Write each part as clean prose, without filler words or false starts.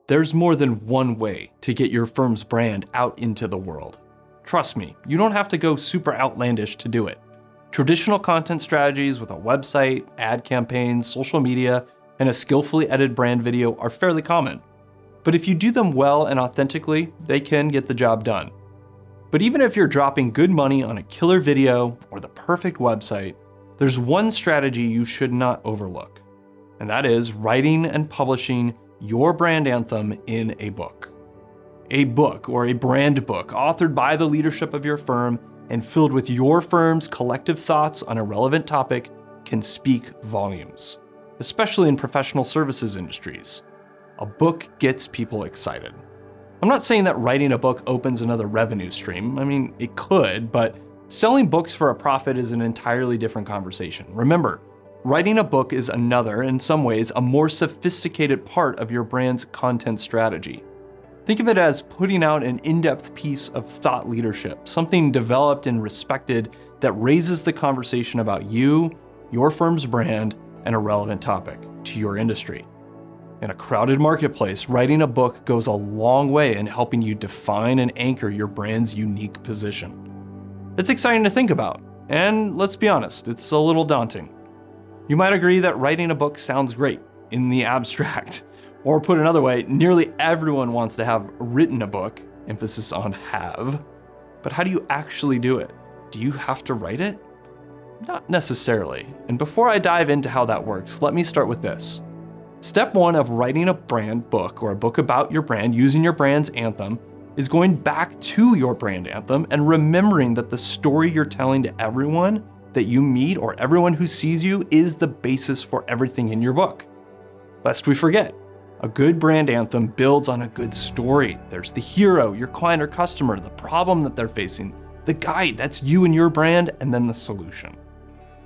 There's more than one way to get your firm's brand out into the world. Trust me, you don't have to go super outlandish to do it. Traditional content strategies with a website, ad campaigns, social media, and a skillfully edited brand video are fairly common. But if you do them well and authentically, they can get the job done. But even if you're dropping good money on a killer video or the perfect website, there's one strategy you should not overlook, and that is writing and publishing your brand anthem in a book. A book or a brand book authored by the leadership of your firm and filled with your firm's collective thoughts on a relevant topic can speak volumes, especially in professional services industries. A book gets people excited. I'm not saying that writing a book opens another revenue stream. I mean, it could, but selling books for a profit is an entirely different conversation. Remember, writing a book is another, in some ways, a more sophisticated part of your brand's content strategy. Think of it as putting out an in-depth piece of thought leadership, something developed and respected that raises the conversation about you, your firm's brand, and a relevant topic to your industry. In a crowded marketplace, writing a book goes a long way in helping you define and anchor your brand's unique position. It's exciting to think about, and let's be honest, it's a little daunting. You might agree that writing a book sounds great in the abstract. Or put another way, nearly everyone wants to have written a book, emphasis on have. But how do you actually do it? Do you have to write it? Not necessarily. And before I dive into how that works, let me start with this. Step one of writing a brand book or a book about your brand using your brand's anthem is going back to your brand anthem and remembering that the story you're telling to everyone that you meet or everyone who sees you is the basis for everything in your book. Lest we forget, a good brand anthem builds on a good story. There's the hero, your client or customer, the problem that they're facing, the guide, that's you and your brand, and then the solution.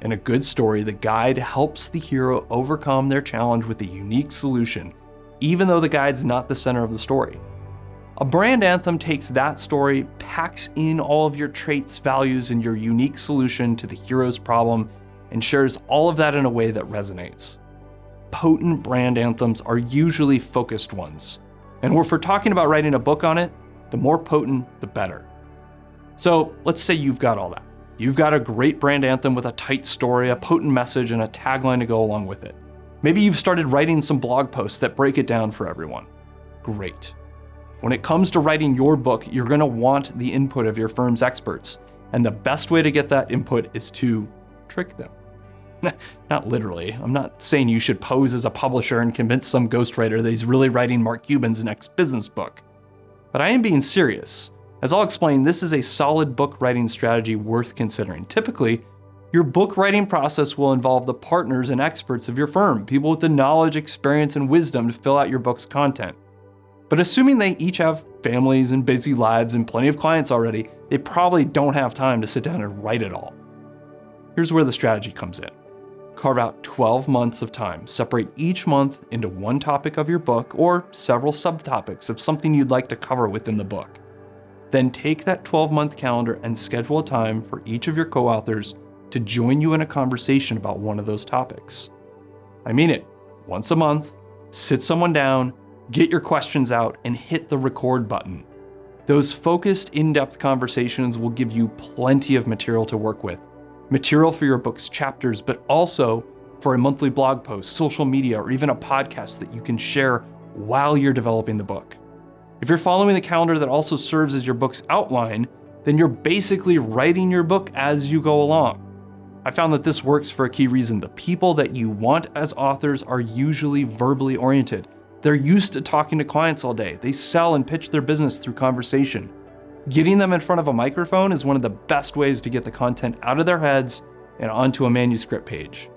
In a good story, the guide helps the hero overcome their challenge with a unique solution, even though the guide's not the center of the story. A brand anthem takes that story, packs in all of your traits, values, and your unique solution to the hero's problem, and shares all of that in a way that resonates. Potent brand anthems are usually focused ones. And if we're talking about writing a book on it, the more potent, the better. So let's say you've got all that. You've got a great brand anthem with a tight story, a potent message, and a tagline to go along with it. Maybe you've started writing some blog posts that break it down for everyone. Great. When it comes to writing your book, you're going to want the input of your firm's experts. And the best way to get that input is to trick them. Not literally. I'm not saying you should pose as a publisher and convince some ghostwriter that he's really writing Mark Cuban's next business book. But I am being serious. As I'll explain, this is a solid book writing strategy worth considering. Typically, your book writing process will involve the partners and experts of your firm, people with the knowledge, experience, and wisdom to fill out your book's content. But assuming they each have families and busy lives and plenty of clients already, they probably don't have time to sit down and write it all. Here's where the strategy comes in. Carve out 12 months of time. Separate each month into one topic of your book or several subtopics of something you'd like to cover within the book. Then take that 12-month calendar and schedule a time for each of your co-authors to join you in a conversation about one of those topics. I mean it. Once a month, sit someone down, get your questions out, and hit the record button. Those focused, in-depth conversations will give you plenty of material to work with. Material for your book's chapters, but also for a monthly blog post, social media, or even a podcast that you can share while you're developing the book. If you're following the calendar that also serves as your book's outline, then you're basically writing your book as you go along. I found that this works for a key reason. The people that you want as authors are usually verbally oriented. They're used to talking to clients all day. They sell and pitch their business through conversation. Getting them in front of a microphone is one of the best ways to get the content out of their heads and onto a manuscript page.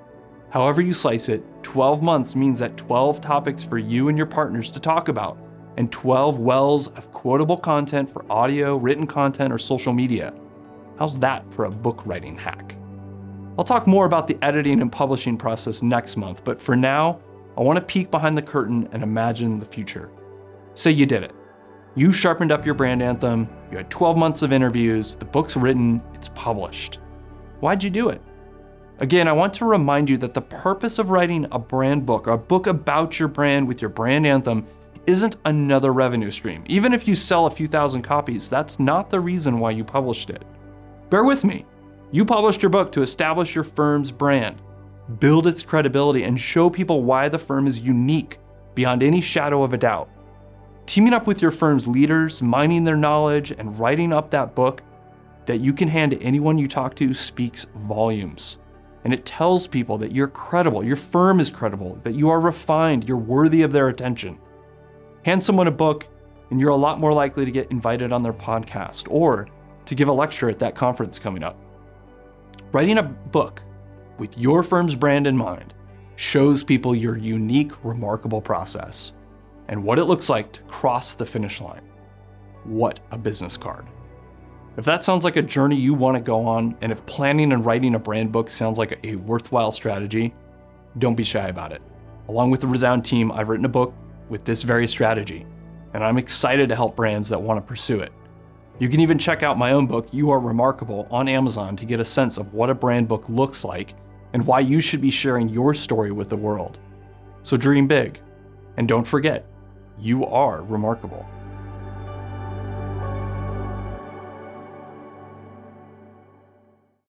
However you slice it, 12 months means that 12 topics for you and your partners to talk about, and 12 wells of quotable content for audio, written content, or social media. How's that for a book writing hack? I'll talk more about the editing and publishing process next month, but for now, I want to peek behind the curtain and imagine the future. Say you did it. You sharpened up your brand anthem, you had 12 months of interviews, the book's written, it's published. Why'd you do it? Again, I want to remind you that the purpose of writing a brand book, or a book about your brand with your brand anthem, isn't another revenue stream. Even if you sell a few thousand copies, that's not the reason why you published it. Bear with me. You published your book to establish your firm's brand, build its credibility, and show people why the firm is unique beyond any shadow of a doubt. Teaming up with your firm's leaders, mining their knowledge, and writing up that book that you can hand to anyone you talk to speaks volumes. And it tells people that you're credible, your firm is credible, that you are refined, you're worthy of their attention. Hand someone a book, and you're a lot more likely to get invited on their podcast or to give a lecture at that conference coming up. Writing a book with your firm's brand in mind shows people your unique, remarkable process and what it looks like to cross the finish line. What a business card. If that sounds like a journey you want to go on, and if planning and writing a brand book sounds like a worthwhile strategy, don't be shy about it. Along with the Resound team, I've written a book with this very strategy, and I'm excited to help brands that want to pursue it. You can even check out my own book, You Are Remarkable, on Amazon to get a sense of what a brand book looks like and why you should be sharing your story with the world. So dream big, and don't forget, you are remarkable.